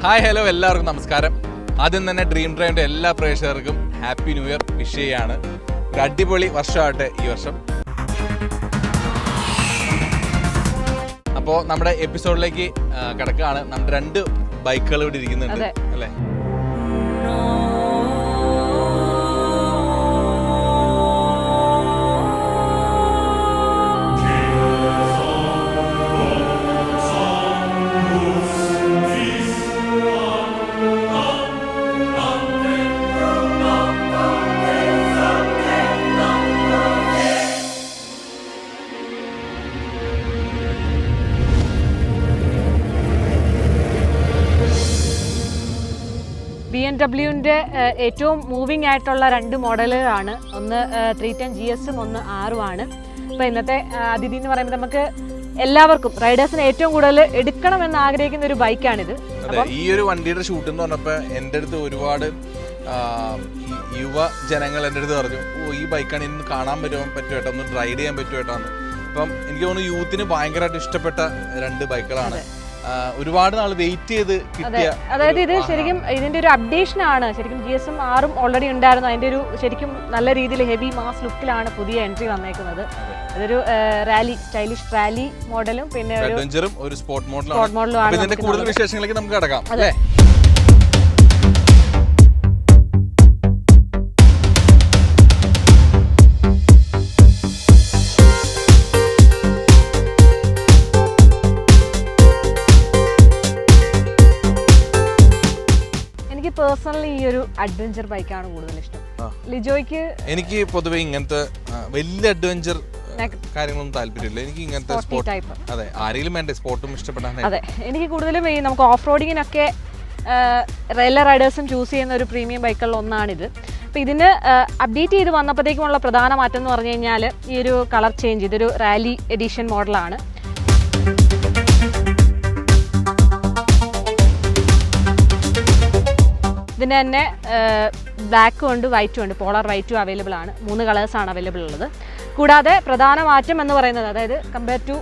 Hi hello എല്ലാവർക്കും നമസ്കാരം. ആദ്യം തന്നെ ഡ്രീം ഡ്രൈവിൻ്റെ എല്ലാ പ്രേക്ഷകർക്കും ഹാപ്പി ന്യൂ ഇയർ വിഷ് ചെയ്യാണ്. ഒരു അടിപൊളി വർഷമാകട്ടെ ഈ വർഷം. അപ്പോൾ നമ്മുടെ എപ്പിസോഡിലേക്ക് കിടക്കുകയാണ്. നമ്മുടെ 2 ബൈക്കുകൾ ഇവിടെ ഇരിക്കുന്നുണ്ട് അല്ലേ? BMW ഏറ്റവും മൂവിങ് ആയിട്ടുള്ള 2 മോഡലുകളാണ്. ഒന്ന് 310GS ഒന്ന് R-ഉമാണ്. അപ്പോൾ ഇന്നത്തെ അതിഥി എന്ന് പറയുമ്പോൾ നമുക്ക് എല്ലാവർക്കും റൈഡേഴ്സിന് ഏറ്റവും കൂടുതൽ എടുക്കണമെന്ന് ആഗ്രഹിക്കുന്ന ഒരു ബൈക്കാണിത്. ഈ ഒരു വണ്ടിയുടെ ഷൂട്ട് എന്ന് പറഞ്ഞപ്പോൾ എൻ്റെ അടുത്ത് ഒരുപാട് യുവജനങ്ങൾ എൻ്റെ അടുത്ത് പറഞ്ഞു, ഈ ബൈക്കാണ് ഇന്ന് കാണാൻ പറ്റുമേട്ടോ, ഒന്ന് റൈഡ് ചെയ്യാൻ പറ്റുമേട്ടാന്ന്. അപ്പം എനിക്ക് തോന്നുന്നു യൂത്തിന് ഭയങ്കരമായിട്ട് ഇഷ്ടപ്പെട്ട 2 ബൈക്കുകളാണ്. ഒരുപാട് നാൾ വെയിറ്റ് ചെയ്ത് കിട്ടിയ, അതായത് ഇത് ശരിക്കും ഇതിന്റെ ഒരു അപ്ഡേഷൻ ആണ്. ശരിക്കും GS-ഉം R-ഉം ഓൾറെഡി ഉണ്ടായിരുന്നു. അതിന്റെ ഒരു ശരിക്കും നല്ല രീതിയിൽ ഹെവി മാസ് ലുക്കിലാണ് പുതിയ എൻട്രി വന്നേക്കുന്നത്. അതൊരു റാലി, സ്റ്റൈലിഷ് റാലി മോഡലും പിന്നെ ഒരു സ്പോർട്ട് മോഡലും ആണ്. ഇതിന്റെ കൂടുതൽ വിശേഷങ്ങളിലേക്ക് നമുക്ക് കടക്കാം അല്ലേ? പേഴ്സണലി ഈ ഒരു അഡ്വഞ്ചർ ബൈക്കാണ് കൂടുതൽ ഇഷ്ടം. ലിജോയ്ക്ക് എനിക്ക് പൊതുവെ ഇങ്ങനത്തെ വലിയ അഡ്വഞ്ചർ കാര്യങ്ങളൊന്നും താല്പര്യമില്ല. എനിക്ക് ഇങ്ങനത്തെ സ്പോർട്ട് ടൈപ്പ്. അതെ, ആരെങ്കിലും വേണ്ടേ സ്പോർട്ടും ഇഷ്ടപ്പെടാൻ. അതെ, എനിക്ക് കൂടുതലും ഈ നമുക്ക് ഓഫ് റോഡിങ്ങിനൊക്കെ എല്ലാ റൈഡേഴ്സും ചൂസ് ചെയ്യുന്ന ഒരു പ്രീമിയം ബൈക്കുകളിൽ ഒന്നാണിത്. അപ്പോൾ ഇതിന് അപ്ഡേറ്റ് ചെയ്ത് വന്നപ്പോഴത്തേക്കുമുള്ള പ്രധാന മാറ്റം എന്ന് പറഞ്ഞു കഴിഞ്ഞാൽ ഈ ഒരു കളർ ചേഞ്ച്. ഇതൊരു റാലി എഡിഷൻ മോഡലാണ്. ഇതിന് തന്നെ ബ്ലാക്കും ഉണ്ട്, വൈറ്റും ഉണ്ട്. പോളർ വൈറ്റും അവൈലബിൾ ആണ്. 3 കളേഴ്സാണ് അവൈലബിൾ ഉള്ളത്. കൂടാതെ പ്രധാന മാറ്റം എന്ന് പറയുന്നത്, അതായത് കമ്പയർ ടു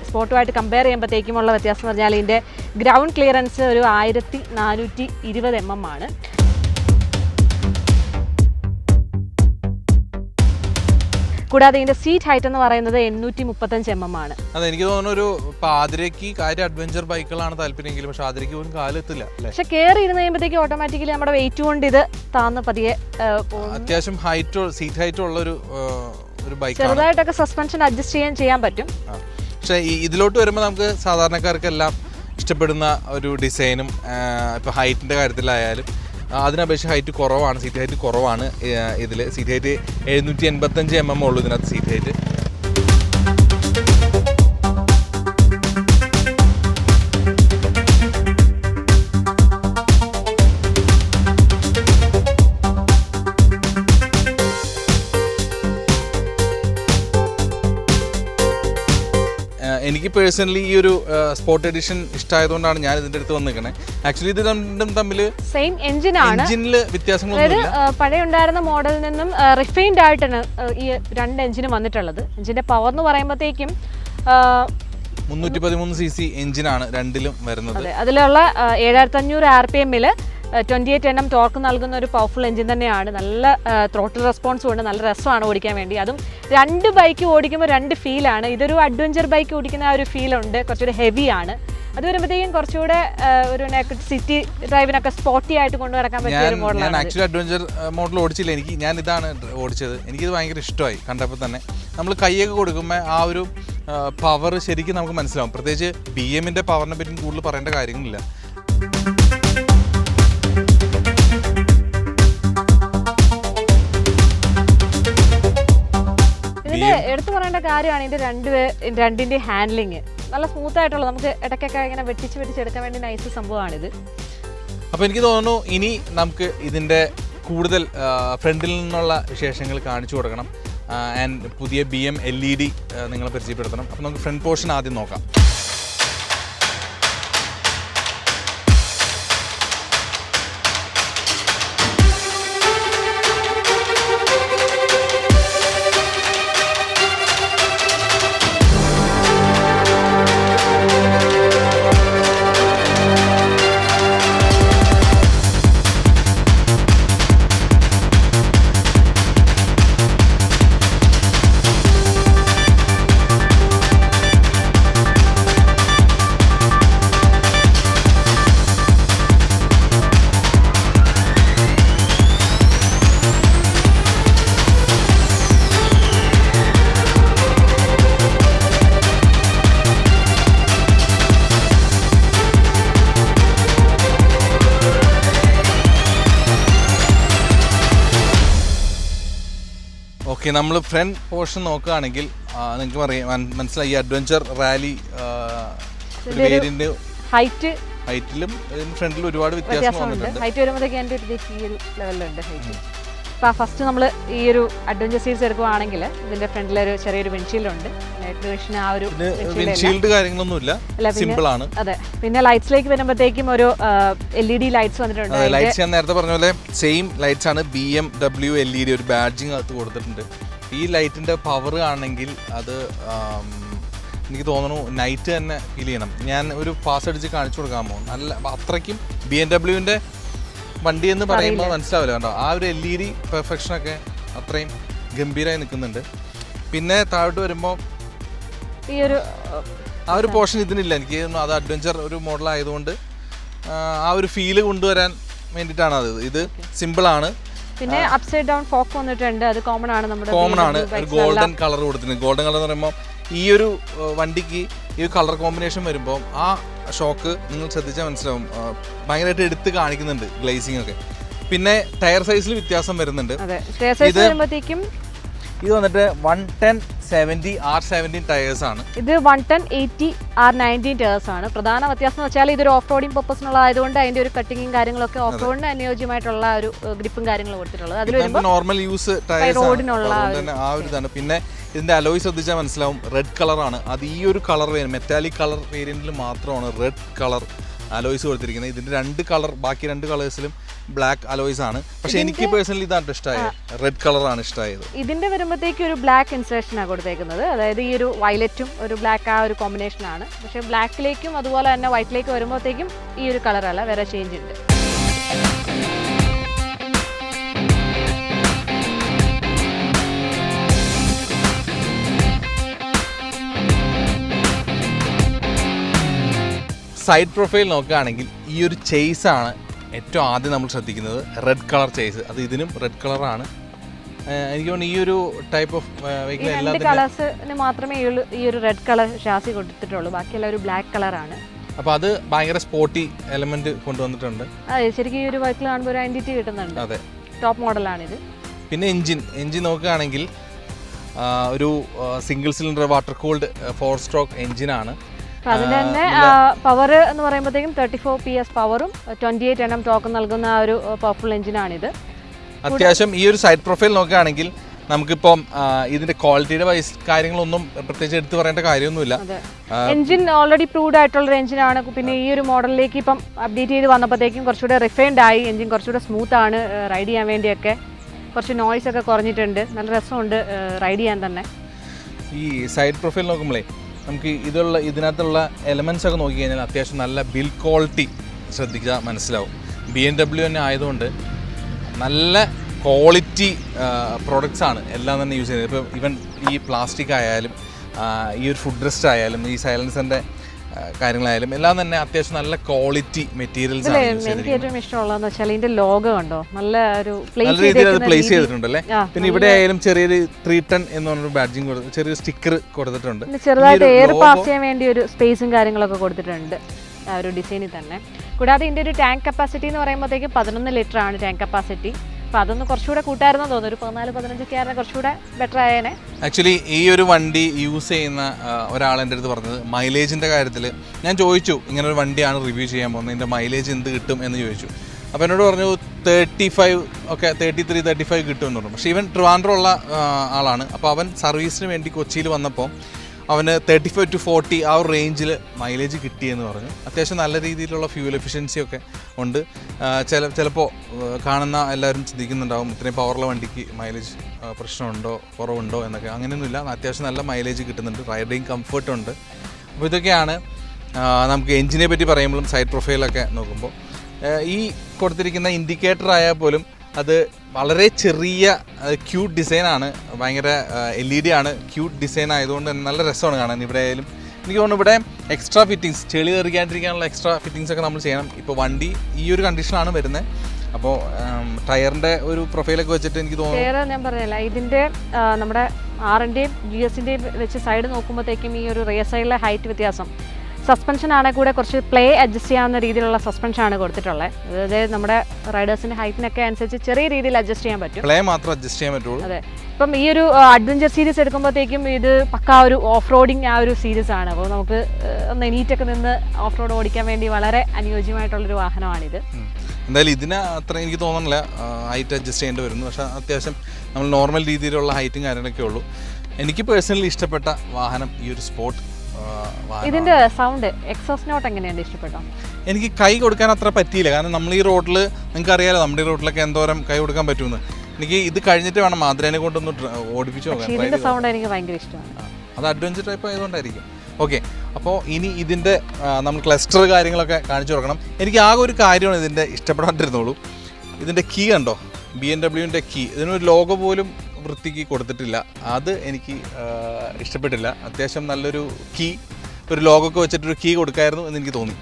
സ്പോർട്ടുമായിട്ട് കമ്പയർ ചെയ്യുമ്പോഴത്തേക്കുമുള്ള വ്യത്യാസം എന്ന് പറഞ്ഞാൽ ഇതിൻ്റെ ഗ്രൗണ്ട് ക്ലിയറൻസ് ഒരു 1420 mm ആണ്. കൂടാതെ ഇതിന്റെ സീറ്റ് ഹൈറ്റ് എന്ന് പറയുന്നത് 835 mm ആണ്. അതെ, എനിക്ക് തോന്നുന്നു ഒരു പാതിരയ്ക്ക് കാര്യം അഡ്വഞ്ചർ ബൈക്കുകളാണ് താല്പര്യമെങ്കിലും പക്ഷെ ആതിരയ്ക്ക് പോലും കാലെത്തില്ല. പക്ഷെ കയറി ഇരുന്ന് കഴിയുമ്പോഴത്തേക്ക് ഓട്ടോമാറ്റിക്കലി നമ്മുടെ വെയിറ്റ് കൊണ്ട് ഇത് താന്ന് പതിയെ അത്യാവശ്യം ഹൈറ്റ്, സീറ്റ് ഹൈറ്റ് ഉള്ള ഒരു ബൈക്ക്. ചെറുതായിട്ടൊക്കെ സസ്പെൻഷൻ അഡ്ജസ്റ്റ് ചെയ്യാൻ പറ്റും. പക്ഷെ ഇതിലോട്ട് വരുമ്പോൾ നമുക്ക് സാധാരണക്കാർക്കെല്ലാം ഇഷ്ടപ്പെടുന്ന ഒരു ഡിസൈനും ഇപ്പൊ ഹൈറ്റിന്റെ കാര്യത്തിലായാലും അതിനപേക്ഷിച്ച് ഹൈറ്റ് കുറവാണ്, സീറ്റ് ഹൈറ്റ് കുറവാണ്. ഇതിൽ സീറ്റ് ഹൈറ്റ് 785 mm ഉള്ളൂ ഇതിനകത്ത് സീറ്റ് ഹൈറ്റ്. എനിക്ക് പേഴ്സണലി ഈ ഒരു സ്പോർട്ട് എഡിഷൻ ഇഷ്ടമായതുകൊണ്ടാണ് ഞാൻ ഇതിന്റെ അടുത്ത് വന്നിരിക്കുന്നത്. ആക്ച്വലി ഇത് രണ്ടും തമ്മിൽ സെയിം എഞ്ചിനാണ്, എഞ്ചിനിൽ വ്യത്യാസങ്ങളൊന്നുമില്ല. പഴയ ഉണ്ടായിരുന്ന മോഡലിൽ നിന്നും റിഫൈൻഡ് ആയിട്ടാണ് ഈ 2 എഞ്ചിനും വന്നിട്ടുള്ളത്. എഞ്ചിന്റെ പവർ എന്ന് പറയുമ്പോഴത്തേക്കും 313 cc എഞ്ചിനാണ് രണ്ടിലും വരുന്നത്. അതിലുള്ള 7500 RPM-ൽ 28 Nm ടോർക്ക് നൽകുന്ന ഒരു പവർഫുൾ എഞ്ചിൻ തന്നെയാണ്. നല്ല ത്രോട്ടിൽ റെസ്പോൺസും ഉണ്ട്, നല്ല രസമാണ് ഓടിക്കാൻ വേണ്ടി. അതും 2 ബൈക്ക് ഓടിക്കുമ്പോൾ 2 ഫീലാണ്. ഇതൊരു അഡ്വഞ്ചർ ബൈക്ക് ഓടിക്കുന്ന ആ ഒരു ഫീലുണ്ട്, കുറച്ചുകൂടെ ഹെവിയാണ്. അത് വരുമ്പോഴത്തേക്കും കുറച്ചുകൂടെ ഒരു സിറ്റി ഡ്രൈവിനൊക്കെ സ്പോർട്ടി ആയിട്ട് കൊണ്ടു നടക്കാൻ പറ്റിയ ഒരു മോഡലാണ്. ഞാൻ ആക്ച്വലി അഡ്വഞ്ചർ മോഡൽ ഓടിച്ചില്ല, ഞാൻ ഇതാണ് ഓടിച്ചത്. എനിക്കിത് ഭയങ്കര ഇഷ്ടമായി കണ്ടപ്പോൾ തന്നെ. നമ്മൾ കൈയൊക്കെ കൊടുക്കുമ്പോൾ ആ ഒരു പവർ ശരിക്കും നമുക്ക് മനസ്സിലാവും. പ്രത്യേകിച്ച് BMW പവറിനെ പറ്റി കൂടുതൽ പറയേണ്ട കാര്യങ്ങളില്ല. എടുത്തു പറയേണ്ട കാര്യമാണ് ഇതിന്റെ രണ്ടിന്റെ ഹാൻഡ്ലിങ്. നല്ല സ്മൂത്ത് ആയിട്ടുള്ള, നമുക്ക് ഇടയ്ക്കൊക്കെ ഇങ്ങനെ വെട്ടിച്ചെടുക്കാൻ വേണ്ടി നൈസ് സംഭവമാണിത്. അപ്പോൾ എനിക്ക് തോന്നുന്നു ഇനി നമുക്ക് ഇതിന്റെ കൂടുതൽ ഫ്രണ്ടിൽ നിന്നുള്ള വിശേഷങ്ങൾ കാണിച്ചു കൊടുക്കണം. ആൻഡ് പുതിയ BM LED നിങ്ങളെ പരിചയപ്പെടുത്തണം. അപ്പോൾ നമുക്ക് ഫ്രണ്ട് പോർഷൻ ആദ്യം നോക്കാം. ഓക്കെ, നമ്മൾ ഫ്രണ്ട് പോർഷൻ നോക്കുകയാണെങ്കിൽ നിങ്ങൾക്ക് മനസ്സിലായി ഈ അഡ്വഞ്ചർ റാലി വേരിയന്റ് ഹൈറ്റിലും ഫ്രണ്ടിലും ഒരുപാട് വ്യത്യാസം വന്നിട്ടുണ്ട്. ഹൈറ്റ് വരുമ്പോഴത്തേക്ക് എൻ്റെ ഈ ഒരു ലെവലിലുണ്ട് ഹൈറ്റ്. അപ്പോൾ ഫസ്റ്റ് നമ്മൾ ഈ ഒരു അഡ്വഞ്ചർ സീരീസ് എടുക്കുകയാണെങ്കിൽ ഇതിന്റെ ഫ്രണ്ടിലൊരു ചെറിയൊരു വിൻഷീൽഡ് ഉണ്ട്. ആ ഒരു വിൻഷീൽഡ് കാര്യങ്ങളൊന്നുമില്ല, സിമ്പിൾ ആണ്. അതെ, പിന്നെ ലൈറ്റ്സിലേക്ക് വരുമ്പോഴത്തേക്കും ഒരു LED ലൈറ്റ്സ് വന്നിട്ടുണ്ട്. ലൈറ്റ്സ് ഞാൻ നേരത്തെ പറഞ്ഞ പോലെ സെയിം ലൈറ്റ്സ് ആണ്. BMW LED ഒരു ബാഡ്ജിങ് അകത്ത് കൊടുത്തിട്ടുണ്ട്. ഈ ലൈറ്റിന്റെ പവർ ആണെങ്കിൽ അത് എനിക്ക് തോന്നുന്നു നൈറ്റ് തന്നെ ഫീൽ ചെയ്യണം. ഞാൻ ഒരു പാസ് അടിച്ച് കാണിച്ചു കൊടുക്കാമോ? നല്ല അത്രയ്ക്കും BMW വണ്ടി എന്ന് പറയുമ്പോൾ മനസ്സിലാവില്ല കേട്ടോ. ആ ഒരു LED പെർഫെക്ഷനൊക്കെ അത്രയും ഗംഭീരമായി നിൽക്കുന്നുണ്ട്. പിന്നെ താഴോട്ട് വരുമ്പോൾ ഈ ഒരു ആ ഒരു പോർഷൻ ഇതിനില്ല. എനിക്ക് അത് അഡ്വഞ്ചർ ഒരു മോഡൽ ആയതുകൊണ്ട് ആ ഒരു ഫീല് കൊണ്ടുവരാൻ വേണ്ടിയിട്ടാണ് അത്. ഇത് സിമ്പിൾ ആണ്. പിന്നെ അപ്സൈഡ് ഡൗൺ ഫോക്ക് വന്നിട്ടുണ്ട്. അത് കോമൺ ആണ്, നമ്മുടെ കോമൺ ആണ്. ഒരു ഗോൾഡൻ കളർ കൊടുത്തിട്ടുണ്ട്. ഗോൾഡൻ കളർ എന്ന് പറയുമ്പോൾ ഈ ഒരു വണ്ടിക്ക് ഈ കളർ കോമ്പിനേഷൻ വരുമ്പോൾ ആ ഷോക്ക് നിങ്ങൾ ശ്രദ്ധിച്ചാൽ മനസ്സിലാവും, ഭയങ്കരമായിട്ട് എടുത്ത് കാണിക്കുന്നുണ്ട് ഗ്ലേസിംഗ് ഒക്കെ. പിന്നെ ടയർ സൈസിൽ വ്യത്യാസം വരുന്നുണ്ട്. ഇത് വന്നിട്ട് 110/70 R17 ടയേഴ്സ് ആണ്. ഇത് 110/80 R19 ടയേഴ്സ് ആണ്. പ്രധാന വ്യത്യാസം എന്ന് വെച്ചാൽ ഇതൊരു ഓഫ് റോഡിംഗ് പർപ്പസിനുള്ളതായതുകൊണ്ട് അതിന്റെ ഒരു കട്ടിങ്ങും കാര്യങ്ങളൊക്കെ ഓഫ് റോഡിന് അനുയോജ്യമായിട്ടുള്ള ഒരു ഗ്രിപ്പും കാര്യങ്ങളും കൊടുത്തിട്ടുള്ളത്. അതിൽ നോർമൽ യൂസ് റോഡിനുള്ള ആ ഒരു ഇതാണ്. പിന്നെ ഇതിന്റെ അലോയ് ശ്രദ്ധിച്ചാൽ മനസ്സിലാവും, റെഡ് കളറാണ്. അത് ഈ ഒരു കളർ മെറ്റാലിക് കളർ വേരിയന്റിൽ മാത്രമാണ് റെഡ് കളർ അലോയ്സ് കൊടുത്തിരിക്കുന്നത്. ഇതിന്റെ ബാക്കി രണ്ട് കളേഴ്സിലും ബ്ലാക്ക് അലോയ്സ് ആണ്. പക്ഷെ എനിക്ക് പേഴ്സണലി ഇതാണ് ഇഷ്ടമായത്, റെഡ് കളറാണ് ഇഷ്ടമായത്. ഇതിന്റെ വരുമ്പോഴത്തേക്ക് ഒരു ബ്ലാക്ക് ഇൻസേർഷനാണ് കൊടുത്തേക്കുന്നത്. അതായത് ഈ ഒരു വയലറ്റും ഒരു ബ്ലാക്ക് ആ ഒരു കോമ്പിനേഷൻ ആണ്. പക്ഷെ ബ്ലാക്കിലേക്കും അതുപോലെ തന്നെ വൈറ്റിലേക്ക് വരുമ്പോഴത്തേക്കും ഈ ഒരു കളറല്ല, വേറെ ചേഞ്ച് ഉണ്ട്. സൈഡ് പ്രൊഫൈൽ നോക്കുകയാണെങ്കിൽ ഈ ഒരു ചേസാണ് ഏറ്റവും ആദ്യം നമ്മൾ ശ്രദ്ധിക്കുന്നത്. റെഡ് കളർ ചേസ്, അത് ഇതിനും റെഡ് കളറാണ്. എനിക്ക് തോന്നുന്നു ഈ ഒരു ടൈപ്പ് ഓഫ് വെഹിക്കിൾ കളേഴ്സിന് മാത്രമേ ഈ ഒരു റെഡ് കളർ ഷാസി കൊടുത്തിട്ടുള്ളൂ. ബാക്കിയെല്ലാം ഒരു ബ്ലാക്ക് കളറാണ്. അപ്പോൾ അത് ഭയങ്കര സ്പോർട്ടി എലമെന്റ് കൊണ്ടുവന്നിട്ടുണ്ട്. അതെ, ശരിക്കും ഈ ഒരു വെഹിക്കിൾ കാണുമ്പോൾ ഒരു ഐഡന്റിറ്റി കിട്ടുന്നുണ്ട്. അതെ, ടോപ്പ് മോഡലാണിത്. പിന്നെ എഞ്ചിൻ നോക്കുകയാണെങ്കിൽ ഒരു single cylinder water cooled 4 stroke എഞ്ചിനാണ്. അതിന് തന്നെ പവർ എന്ന് പറയുമ്പോഴത്തേക്കും 34 PS പവറും 28 Nm ടോർക്ക് നൽകുന്ന ഒരു പവർഫുൾ എഞ്ചിനാണിത്. അത്യാവശ്യം ഈ ഒരു സൈഡ് പ്രൊഫൈൽ നോക്കുകയാണെങ്കിൽ നമുക്കിപ്പം ഇതിന്റെ ക്വാളിറ്റിയുടെ വൈസ് കാര്യങ്ങളൊന്നും പ്രത്യേകിച്ച് എടുത്തു പറയേണ്ട കാര്യമൊന്നുമില്ല. എഞ്ചിൻ ഓൾറെഡി പ്രൂവ്ഡ് ആയിട്ടുള്ള ഒരു എഞ്ചിനാണ്. പിന്നെ ഈ ഒരു മോഡലിലേക്ക് ഇപ്പം അപ്ഡേറ്റ് ചെയ്ത് വന്നപ്പോഴത്തേക്കും കുറച്ചുകൂടെ റിഫൈൻഡ് ആയി. എഞ്ചിൻ കുറച്ചുകൂടെ സ്മൂത്ത് ആണ് റൈഡ് ചെയ്യാൻ വേണ്ടിയൊക്കെ. കുറച്ച് നോയ്സ് ഒക്കെ കുറഞ്ഞിട്ടുണ്ട്. നല്ല രസമുണ്ട് റൈഡ് ചെയ്യാൻ തന്നെ. ഈ സൈഡ് പ്രൊഫൈൽ നോക്കുമ്പോഴേ നമുക്ക് ഇതിനകത്തുള്ള എലമെൻറ്റ്സ് ഒക്കെ നോക്കി കഴിഞ്ഞാൽ അത്യാവശ്യം നല്ല ബിൽഡ് ക്വാളിറ്റി ശ്രദ്ധിച്ചാൽ മനസ്സിലാവും. BMW തന്നെ ആയതുകൊണ്ട് നല്ല ക്വാളിറ്റി പ്രോഡക്റ്റ്സ് ആണ് എല്ലാം തന്നെ യൂസ് ചെയ്യുന്നത്. ഇപ്പോൾ ഈവൻ ഈ പ്ലാസ്റ്റിക് ആയാലും ഈ ഒരു ഫുഡ് റെസ്റ്റ് ആയാലും ഈ സൈലൻസറിൻ്റെ കാര്യങ്ങളായാലും എല്ലാം തന്നെ അത്യാവശ്യം നല്ല ക്വാളിറ്റി മെറ്റീരിയൽസ് ആണ്. എനിക്ക് ഏറ്റവും ഇഷ്ടമുള്ളതെന്ന് വെച്ചാൽ ഇതിന്റെ ലോഗോ കണ്ടോ, നല്ല രീതിയിൽ അത് പ്ലേസ് ചെയ്തിട്ടുണ്ടല്ലേ. പിന്നെ ഇവിടെ ആയാലും ചെറിയൊരു 310 എന്ന് പറഞ്ഞൊരു ബാഡ്ജിങ് ചെറിയൊരു സ്റ്റിക്കർ കൊടുത്തിട്ടുണ്ട്. ചെറുതായിട്ട് എയർ പാസ് ചെയ്യാൻ വേണ്ടി ഒരു സ്പേസും കാര്യങ്ങളൊക്കെ കൊടുത്തിട്ടുണ്ട് ആ ഒരു ഡിസൈനിൽ തന്നെ. കൂടാതെ ഇതിന്റെ ഒരു ടാങ്ക് കപ്പാസിറ്റി എന്ന് പറയുമ്പോഴത്തേക്ക് 11 ലിറ്റർ ആണ് ടാങ്ക് കപ്പാസിറ്റി. അപ്പോൾ അതൊന്ന് കുറച്ചുകൂടെ കൂട്ടായിരുന്നു തോന്നുന്നു. ഒരു 14-15 കയറുന്ന കുറച്ചുകൂടെ ബെറ്റർ ആയേനെ. ആക്ച്വലി ഈ ഒരു വണ്ടി യൂസ് ചെയ്യുന്ന ഒരാൾ എൻ്റെ അടുത്ത് പറഞ്ഞത് മൈലേജിൻ്റെ കാര്യത്തിൽ, ഞാൻ ചോദിച്ചു ഇങ്ങനെ ഒരു വണ്ടിയാണ് റിവ്യൂ ചെയ്യാൻ പോകുന്നത്, ഇതിൻ്റെ മൈലേജ് എന്ത് കിട്ടും എന്ന് ചോദിച്ചു. അപ്പോൾ എന്നോട് പറഞ്ഞു 35 ഒക്കെ 33-35 കിട്ടുമെന്ന് പറഞ്ഞു. പക്ഷേ ഇവൻ ട്രിവാൻഡ്രം ഉള്ള ആളാണ്. അപ്പോൾ അവൻ സർവീസിന് വേണ്ടി കൊച്ചിയിൽ വന്നപ്പോൾ അവന് 35 to 40 ആ ഒരു റേഞ്ചിൽ മൈലേജ് കിട്ടിയെന്ന് പറഞ്ഞു. അത്യാവശ്യം നല്ല രീതിയിലുള്ള ഫ്യൂൽ എഫിഷ്യൻസി ഒക്കെ ഉണ്ട്. ചിലപ്പോൾ കാണുന്ന എല്ലാവരും ചിന്തിക്കുന്നുണ്ടാവും ഇത്രയും പവറുള്ള വണ്ടിക്ക് മൈലേജ് പ്രശ്നമുണ്ടോ കുറവുണ്ടോ എന്നൊക്കെ. അങ്ങനെയൊന്നുമില്ല, അത്യാവശ്യം നല്ല മൈലേജ് കിട്ടുന്നുണ്ട്, റൈഡിങ് കംഫർട്ടുണ്ട്. അപ്പോൾ ഇതൊക്കെയാണ് നമുക്ക് എഞ്ചിനെ പറ്റി പറയുമ്പോഴും സൈഡ് പ്രൊഫൈലൊക്കെ നോക്കുമ്പോൾ. ഈ കൊടുത്തിരിക്കുന്ന ഇൻഡിക്കേറ്റർ ആയാൽ പോലും അത് വളരെ ചെറിയ ക്യൂട്ട് ഡിസൈനാണ്, ഭയങ്കര LED ആണ്, ക്യൂട്ട് ഡിസൈൻ ആയതുകൊണ്ട് തന്നെ നല്ല രസമാണ് കാണാൻ. ഇവിടെ ആയാലും എനിക്ക് തോന്നുന്നു ഇവിടെ എക്സ്ട്രാ ഫിറ്റിങ്സ്, ചെളി തെറിക്കാണ്ടിരിക്കാനുള്ള എക്സ്ട്രാ ഫിറ്റിങ്സ് ഒക്കെ നമ്മൾ ചെയ്യണം. ഇപ്പോൾ വണ്ടി ഈ ഒരു കണ്ടീഷനാണ് വരുന്നത്. അപ്പോൾ ടയറിൻ്റെ ഒരു പ്രൊഫൈലൊക്കെ വെച്ചിട്ട് എനിക്ക് തോന്നുന്നു, ഞാൻ പറഞ്ഞില്ല, ഇതിൻ്റെ നമ്മുടെ R-ൻ്റെയും GS-ൻ്റെയും വെച്ച് സൈഡ് നോക്കുമ്പോഴത്തേക്കും ഈ ഒരു റിയർ സൈഡിലെ ഹൈറ്റ് വ്യത്യാസം സസ്പെൻഷൻ ആണെങ്കിൽ കൂടെ കുറച്ച് പ്ലേ അഡ്ജസ്റ്റ് ചെയ്യാവുന്ന രീതിയിലുള്ള സസ്പെൻഷനാണ് കൊടുത്തിട്ടുള്ളത്. അതായത് നമ്മുടെ റൈഡേഴ്സിൻ്റെ ഹൈറ്റിനൊക്കെ അനുസരിച്ച് ചെറിയ രീതിയിൽ അഡ്ജസ്റ്റ് ചെയ്യാൻ പറ്റും. പ്ലേ മാത്രം അഡ്ജസ്റ്റ് ചെയ്യാൻ പറ്റുള്ളൂ. അതെ. ഇപ്പം ഈ ഒരു അഡ്വഞ്ചർ സീരീസ് എടുക്കുമ്പോഴത്തേക്കും ഇത് പക്കാ ഒരു ഓഫ് റോഡിങ് ആ ഒരു സീരീസ് ആണ്. അപ്പോൾ നമുക്ക് ഒന്ന് എണീറ്റൊക്കെ നിന്ന് ഓഫ് റോഡ് ഓടിക്കാൻ വേണ്ടി വളരെ അനുയോജ്യമായിട്ടുള്ളൊരു വാഹനമാണിത്. എന്തായാലും ഇതിന് അത്ര എനിക്ക് തോന്നുന്നില്ല ഹൈറ്റ് അഡ്ജസ്റ്റ് ചെയ്യേണ്ടി വരുന്നു. പക്ഷേ അത്യാവശ്യം നമ്മൾ നോർമൽ രീതിയിലുള്ള ഹൈറ്റും കാര്യങ്ങളൊക്കെ ഉള്ളൂ. എനിക്ക് പേഴ്സണലി ഇഷ്ടപ്പെട്ട വാഹനം ഈ ഒരു സ്പോർട്ട് വാഹനം. ഇതിൻ്റെ സൗണ്ട് എക്സോസ്റ്റ് നോട്ട് എങ്ങനെയാണ് ഇഷ്ടപ്പെട്ടോ? എനിക്ക് കൈ കൊടുക്കാൻ അത്ര പറ്റിയില്ല. കാരണം നമ്മൾ ഈ റോഡിൽ നിങ്ങൾക്ക് അറിയാലോ നമ്മുടെ ഈ റോഡിലൊക്കെ എന്തോരം കൈ കൊടുക്കാൻ പറ്റുമെന്ന്. എനിക്ക് ഇത് കഴിഞ്ഞിട്ട് വേണം മാതിരേനെ കൊണ്ടൊന്ന് ഓടിപ്പിച്ച് നോക്കാൻ. ഇതിൻ്റെ സൗണ്ട് എനിക്ക് ഭയങ്കര ഇഷ്ടമാണ്. അത് അഡ്വഞ്ചർ ടൈപ്പ് ആയതുകൊണ്ടായിരിക്കും. ഓക്കെ, അപ്പോൾ ഇനി ഇതിൻ്റെ നമ്മൾ ക്ലസ്റ്റർ കാര്യങ്ങളൊക്കെ കാണിച്ചു കൊടുക്കണം. എനിക്ക് ആകെ ഒരു കാര്യമാണ് ഇതിൻ്റെ ഇഷ്ടപ്പെടാണ്ടിരുന്നുള്ളൂ. ഇതിൻ്റെ കീ കണ്ടോ, BMW കീ. ഇതിനൊരു ലോഗോ പോലും വൃത്തിക്ക് കൊടുത്തിട്ടില്ല. അത് എനിക്ക് ഇഷ്ടപ്പെട്ടില്ല. അത്യാവശ്യം നല്ലൊരു കീ, ഒരു ലോഗോ ഒക്കെ വെച്ചിട്ടൊരു കീ കൊടുക്കായിരുന്നു എന്ന് എനിക്ക് തോന്നി.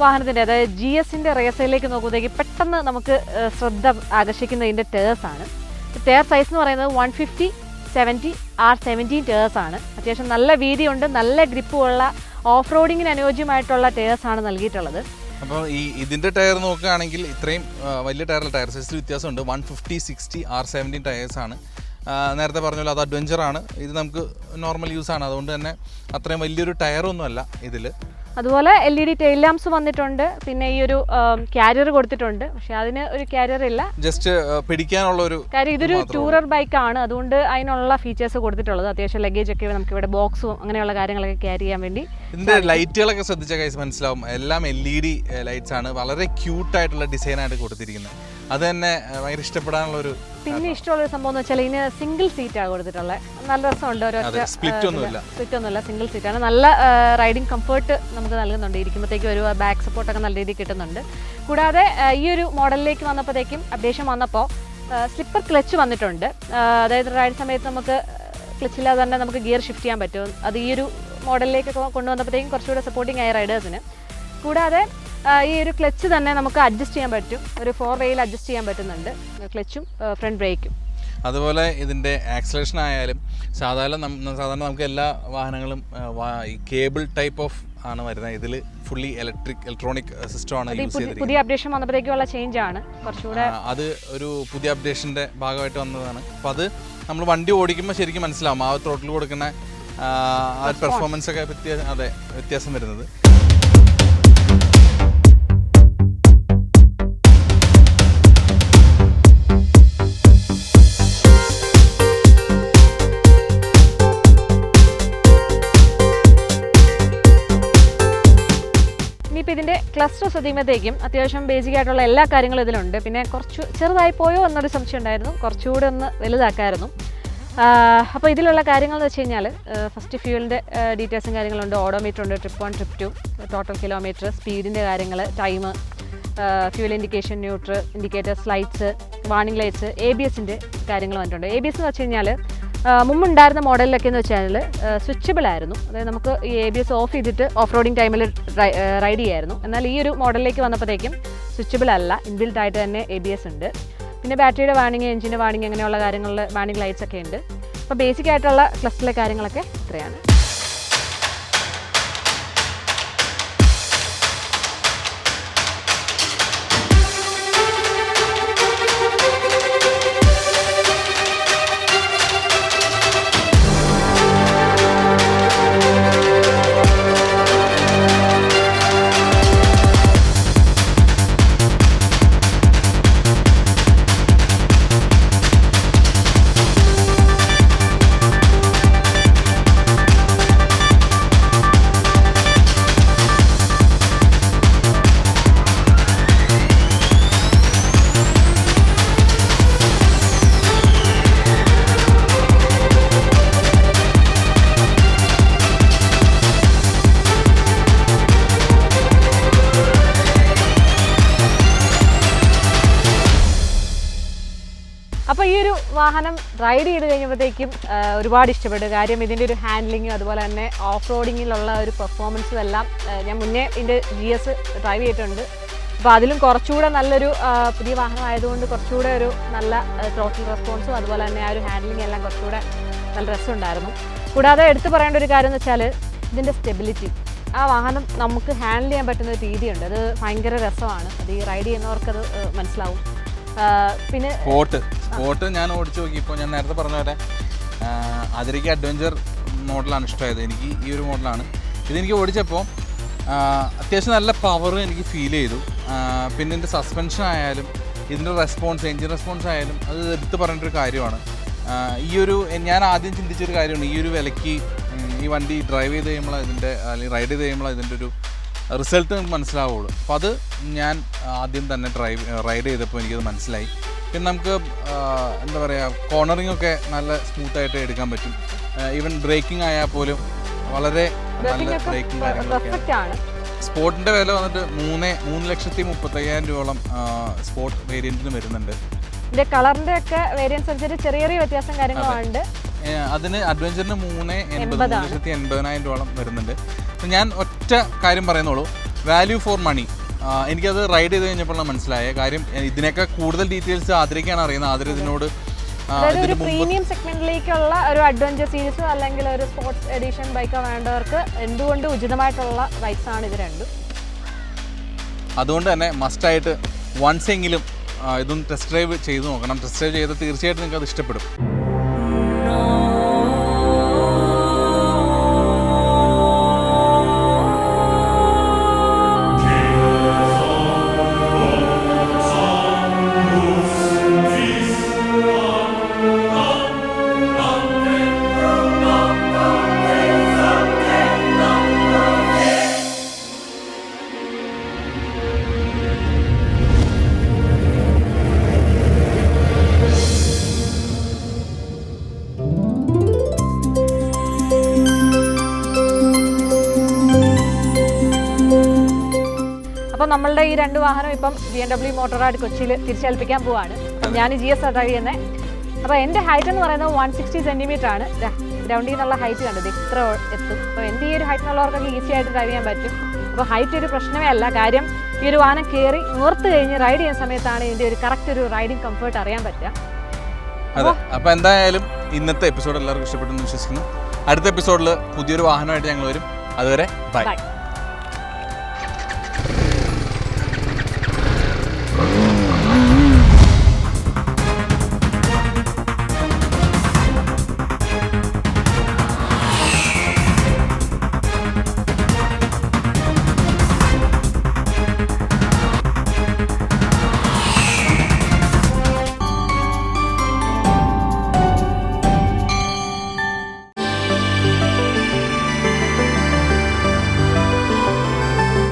വാഹനത്തിൻ്റെ അതായത് GSൻ്റെ റേസയിലേക്ക് നോക്കുമ്പോഴത്തേക്ക് പെട്ടെന്ന് നമുക്ക് ശ്രദ്ധ ആകർഷിക്കുന്നതിൻ്റെ ടേഴ്സാണ്. ടയർ സൈസ് എന്ന് പറയുന്നത് 150/70R17 ടേഴ്സാണ്. അത്യാവശ്യം നല്ല വീതിയുണ്ട്, നല്ല ഗ്രിപ്പുള്ള ഓഫ് റോഡിങ്ങിന് അനുയോജ്യമായിട്ടുള്ള ടയേഴ്സാണ് നൽകിയിട്ടുള്ളത്. അപ്പോൾ ഇതിൻ്റെ ടയർ നോക്കുകയാണെങ്കിൽ ഇത്രയും വലിയ ടയർ സൈസിൽ വ്യത്യാസമുണ്ട്. 150/60R17 ടയേഴ്സാണ്. നേരത്തെ പറഞ്ഞല്ലോ അത് അഡ്വഞ്ചറാണ്, ഇത് നമുക്ക് നോർമൽ യൂസാണ്. അതുകൊണ്ട് തന്നെ അത്രയും വലിയൊരു ടയറൊന്നുമല്ല ഇതിൽ. അതുപോലെ LED ടെയിൽ ലാംപ്സ് വന്നിട്ടുണ്ട്. പിന്നെ ഈ ഒരു ക്യാരിയർ കൊടുത്തിട്ടുണ്ട്. പക്ഷെ അതിന് ഒരു ക്യാരിയർ ഇല്ല, ജസ്റ്റ് പിടിക്കാനുള്ള ഒരു കാര്യം. ഇതൊരു ടൂറർ ബൈക്കാണ്, അതുകൊണ്ട് അതിനുള്ള ഫീച്ചേഴ്സ് കൊടുത്തിട്ടുള്ളത്. അത്യാവശ്യം ലഗേജ് ഒക്കെ നമുക്ക് ഇവിടെ ബോക്സും അങ്ങനെയുള്ള കാര്യങ്ങളൊക്കെ ക്യാരി ചെയ്യാൻ വേണ്ടി. ഇതിന്റെ ലൈറ്റുകളൊക്കെ ശ്രദ്ധിച്ച കൈസ് മനസ്സിലാവും, എല്ലാം LED ലൈറ്റ്സ് ആണ്. വളരെ ക്യൂട്ടായിട്ടുള്ള ഡിസൈനായിട്ട് കൊടുത്തിരിക്കുന്നത്. അത് തന്നെ ഭയങ്കര ഇഷ്ടപ്പെടാനുള്ള ഒരു. പിന്നെ ഇഷ്ടമുള്ളൊരു സംഭവം എന്ന് വെച്ചാൽ ഇതിന് സിംഗിൾ സീറ്റാണ് കൊടുത്തിട്ടുള്ളത്. നല്ല രസമുണ്ട്. സ്പ്ലിറ്റ് ഒന്നുമില്ല, സിംഗിൾ സീറ്റാണ്. നല്ല റൈഡിങ് കംഫർട്ട് നമുക്ക് നൽകുന്നുണ്ട്. ഇരിക്കുമ്പോഴത്തേക്കും ഒരു ബാക്ക് സപ്പോർട്ടൊക്കെ നല്ല രീതിയിൽ കിട്ടുന്നുണ്ട്. കൂടാതെ ഈ ഒരു മോഡലിലേക്ക് വന്നപ്പോഴത്തേക്കും അപ്ഡേഷൻ വന്നപ്പോൾ സ്ലിപ്പർ ക്ലച്ച് വന്നിട്ടുണ്ട്. അതായത് റൈഡ് സമയത്ത് നമുക്ക് ക്ലച്ചില്ലാതെ തന്നെ നമുക്ക് ഗിയർ ഷിഫ്റ്റ് ചെയ്യാൻ പറ്റും. അത് ഈ ഒരു മോഡലിലേക്ക് കൊണ്ടുവന്നപ്പോഴത്തേക്കും കുറച്ചുകൂടെ സപ്പോർട്ടിങ് ആയി റൈഡേഴ്സിന്. കൂടാതെ ഈ ഒരു ക്ലച്ച് തന്നെ നമുക്ക് അഡ്ജസ്റ്റ് ചെയ്യാൻ പറ്റും. ഒരു 4 വേയിൽ അഡ്ജസ്റ്റ് ചെയ്യാൻ പറ്റുന്നുണ്ട്, ക്ലച്ചും ഫ്രണ്ട് ബ്രേക്കും. അതുപോലെ ഇതിൻ്റെ ആക്സലേഷൻ ആയാലും സാധാരണ നമുക്ക് എല്ലാ വാഹനങ്ങളും ഈ കേബിൾ ടൈപ്പ് ഓഫ് ആണ് വരുന്നത്. ഇതിൽ ഫുള്ളി ഇലക്ട്രോണിക് സിസ്റ്റമാണ് യൂസ് ചെയ്തിരിക്കുന്നത്. പുതിയ അപ്ഡേഷൻ വന്നപ്പോഴത്തേക്കുള്ള ചേഞ്ച് ആണ് കുറച്ചുകൂടെ. അത് ഒരു പുതിയ അപ്ഡേഷൻ്റെ ഭാഗമായിട്ട് വന്നതാണ്. അപ്പോൾ അത് നമ്മൾ വണ്ടി ഓടിക്കുമ്പോൾ ശരിക്കും മനസ്സിലാവും ആ ത്രോട്ടിൽ കൊടുക്കുന്ന ആ പെർഫോമൻസ് ഒക്കെ വ്യത്യാസം വരുന്നത്. ഇനിയിപ്പോൾ ഇതിൻ്റെ ക്ലസ്റ്റർ ശ്രദ്ധിക്കുമ്പോഴത്തേക്കും അത്യാവശ്യം ബേസിക് ആയിട്ടുള്ള എല്ലാ കാര്യങ്ങളും ഇതിലുണ്ട്. പിന്നെ കുറച്ച് ചെറുതായി പോയോ എന്നൊരു സംശയം ഉണ്ടായിരുന്നു, കുറച്ചുകൂടെ ഒന്ന് വലുതാക്കായിരുന്നു. അപ്പോൾ ഇതിലുള്ള കാര്യങ്ങൾ എന്ന് വെച്ച് കഴിഞ്ഞാൽ ഫസ്റ്റ് ഫ്യൂവലിൻ്റെ ഡീറ്റെയിൽസും കാര്യങ്ങളുണ്ട്. ഓഡോമീറ്റർ ഉണ്ട്, ട്രിപ്പ് 1 ട്രിപ്പ് 2, ടോട്ടൽ കിലോമീറ്റർ, സ്പീഡിൻ്റെ കാര്യങ്ങൾ, time, fuel indication, neutral indicators, lights, warning lights, ABSൻ്റെ കാര്യങ്ങൾ വന്നിട്ടുണ്ട്. ABS എന്ന് വെച്ച് കഴിഞ്ഞാൽ മുമ്പുണ്ടായിരുന്ന മോഡലിലൊക്കെ എന്ന് വെച്ചാൽ സ്വിച്ചബിൾ ആയിരുന്നു. അതായത് നമുക്ക് ഈ ABS ഓഫ് ചെയ്തിട്ട് ഓഫ് റോഡിങ് ടൈമിൽ റൈഡ് ചെയ്യായിരുന്നു. എന്നാൽ ഈ ഒരു മോഡലിലേക്ക് വന്നപ്പോഴത്തേക്കും സ്വിച്ചബിൾ അല്ല, ഇൻബിൽറ്റ് ആയിട്ട് തന്നെ ABS ഉണ്ട്. പിന്നെ ബാറ്ററിയുടെ വാർണിംഗ്, എഞ്ചിൻ്റെ വാർണിംഗ്, അങ്ങനെയുള്ള കാര്യങ്ങളിൽ വാർണിംഗ് ലൈറ്റ്സ് ഒക്കെ ഉണ്ട്. അപ്പോൾ ബേസിക് ആയിട്ടുള്ള ക്ലസ്റ്ററിലെ കാര്യങ്ങളൊക്കെ ഇത്രയാണ്. അപ്പോൾ ഈ ഒരു വാഹനം റൈഡ് ചെയ്ത് കഴിഞ്ഞപ്പോഴത്തേക്കും ഒരുപാട് ഇഷ്ടപ്പെട്ടു. കാര്യം ഇതിൻ്റെ ഒരു ഹാൻഡ്ലിങ്ങും അതുപോലെ തന്നെ ഓഫ് റോഡിങ്ങിലുള്ള ഒരു പെർഫോമൻസും എല്ലാം ഞാൻ മുന്നേ ഇതിൻ്റെ GS ഡ്രൈവ് ചെയ്തിട്ടുണ്ട്. അപ്പോൾ അതിലും കുറച്ചുകൂടെ നല്ലൊരു പുതിയ വാഹനം ആയതുകൊണ്ട് കുറച്ചുകൂടെ ഒരു നല്ല ടോട്ടൽ റെസ്പോൺസും അതുപോലെ തന്നെ ആ ഒരു ഹാൻഡ്ലിംഗ് എല്ലാം കുറച്ചുകൂടെ നല്ല രസമുണ്ടായിരുന്നു. കൂടാതെ എടുത്തു പറയേണ്ട ഒരു കാര്യം എന്ന് വെച്ചാൽ ഇതിൻ്റെ സ്റ്റെബിലിറ്റി. ആ വാഹനം നമുക്ക് ഹാൻഡിൽ ചെയ്യാൻ പറ്റുന്ന ഒരു രീതിയുണ്ട്, അത് ഭയങ്കര രസമാണ്. അത് ഈ റൈഡ് ചെയ്യുന്നവർക്കത് മനസ്സിലാവും. പിന്നെ സ്പോട്ട് ഞാൻ ഓടിച്ചു നോക്കിയപ്പോൾ ഞാൻ നേരത്തെ പറഞ്ഞ പോലെ അതിലേക്ക് അഡ്വഞ്ചർ മോഡലാണ് ഇഷ്ടമായത്. എനിക്ക് ഈ ഒരു മോഡലാണ്. ഇതെനിക്ക് ഓടിച്ചപ്പോൾ അത്യാവശ്യം നല്ല പവർ എനിക്ക് ഫീൽ ചെയ്തു. പിന്നെ ഇതിൻ്റെ സസ്പെൻഷൻ ആയാലും ഇതിൻ്റെ റെസ്പോൺസ്, എൻജിൻ റെസ്പോൺസ് ആയാലും അത് എടുത്ത് പറയേണ്ട ഒരു കാര്യമാണ്. ഞാൻ ആദ്യം ചിന്തിച്ചൊരു കാര്യമാണ്, ഈ ഒരു വിലയ്ക്ക് ഈ വണ്ടി ഡ്രൈവ് ചെയ്ത് കഴിയുമ്പോൾ ഇതിൻ്റെ അല്ലെങ്കിൽ റൈഡ് ചെയ്ത് കഴിയുമ്പോൾ ഇതിൻ്റെ ഒരു റിസൾട്ട് നമുക്ക് മനസ്സിലാവുള്ളൂ. അപ്പോൾ അത് ഞാൻ ആദ്യം തന്നെ റൈഡ് ചെയ്തപ്പോൾ എനിക്കത് മനസ്സിലായി. പിന്നെ നമുക്ക് എന്താ പറയുക, കോർണറിംഗ് ഒക്കെ നല്ല സ്മൂത്തായിട്ട് എടുക്കാൻ പറ്റും. ഈവൻ ബ്രേക്കിംഗ് ആയാൽ പോലും വളരെ നല്ല ബ്രേക്കിംഗ് കാര്യങ്ങളൊക്കെയാണ്. സ്പോർട്ടിൻ്റെ വില വന്നിട്ട് 3,35,000 രൂപയോളം സ്പോർട്ട് വേരിയൻറ്റിന് വരുന്നുണ്ട്. ഇതിന്റെ കളറിന്റെ ഒക്കെ വേരിയൻസ് അനുസരിച്ച് ചെറിയ ചെറിയ വ്യത്യാസം കാര്യങ്ങളുണ്ട്. അതിന് അഡ്വഞ്ചറിന് 3,80,000 രൂപയോളം വരുന്നുണ്ട്. ഞാൻ ഒറ്റ കാര്യം പറയുന്നുള്ളൂ, വാല്യൂ ഫോർ മണി. എനിക്കത് റൈഡ് ചെയ്ത് കഴിഞ്ഞപ്പോഴാണ് മനസ്സിലായ കാര്യം. ഇതിനൊക്കെ കൂടുതൽ ഡീറ്റെയിൽസ് ആദരിക്കാണ് അറിയുന്നത്. ആദര ഇതിനോട് പ്രീമിയം സെഗ്മെന്റിലേക്കുള്ള ഒരു അഡ്വഞ്ചർ സീരീസോ അല്ലെങ്കിൽ ഒരു സ്പോർട്സ് എഡിഷൻ ബൈക്കോ വേണ്ടവർക്ക് എന്തുകൊണ്ട് ഉചിതമായിട്ടുള്ള ബൈക്സ് ആണ് ഇത് രണ്ടും. അതുകൊണ്ട് തന്നെ മസ്റ്റായിട്ട് വൺസ് എങ്കിലും ഇതൊന്ന് ടെസ്റ്റ് ഡ്രൈവ് ചെയ്ത് നോക്കണം. ടെസ്റ്റ് ഡ്രൈവ് ചെയ്താൽ തീർച്ചയായിട്ടും നിങ്ങൾക്ക് അത് ഇഷ്ടപ്പെടും. അപ്പോൾ നമ്മളുടെ ഈ രണ്ട് വാഹനം ഇപ്പം BMW Motorrad കൊച്ചിയിൽ തിരിച്ചേൽപ്പിക്കാൻ പോവാണ്. ഞാൻ GS ഡ്രൈവ് ചെയ്യുന്നത്. അപ്പോൾ എൻ്റെ ഹൈറ്റ് എന്ന് പറയുന്നത് 160 സെൻറ്റിമീറ്റർ ആണ്. ഗ്രൗണ്ടിൽ നിന്നുള്ള ഹൈറ്റ് കണ്ടത് ഇത്ര എത്തും. അപ്പോൾ എൻ്റെ ഈ ഒരു ഹൈറ്റിനുള്ളവർക്കൊക്കെ ഈസി ആയിട്ട് ഡ്രൈവ് ചെയ്യാൻ പറ്റും. അപ്പോൾ ഹൈറ്റ് ഒരു പ്രശ്നമേ അല്ല. കാര്യം ഈ ഒരു വാഹനം കയറി നിർത്ത് കഴിഞ്ഞ് റൈഡ് ചെയ്യുന്ന സമയത്താണ് ഇതിൻ്റെ ഒരു കറക്റ്റ് ഒരു റൈഡിങ് കംഫർട്ട് അറിയാൻ പറ്റുക. അതെ. അപ്പോൾ എന്തായാലും ഇന്നത്തെ എപ്പിസോഡ് എല്ലാവർക്കും ഇഷ്ടപ്പെട്ടെന്ന് വിശ്വസിക്കുന്നു. അടുത്ത എപ്പിസോഡിൽ പുതിയൊരു വാഹനമായിട്ട് ഞങ്ങൾ വരും. അതുവരെ ബൈ.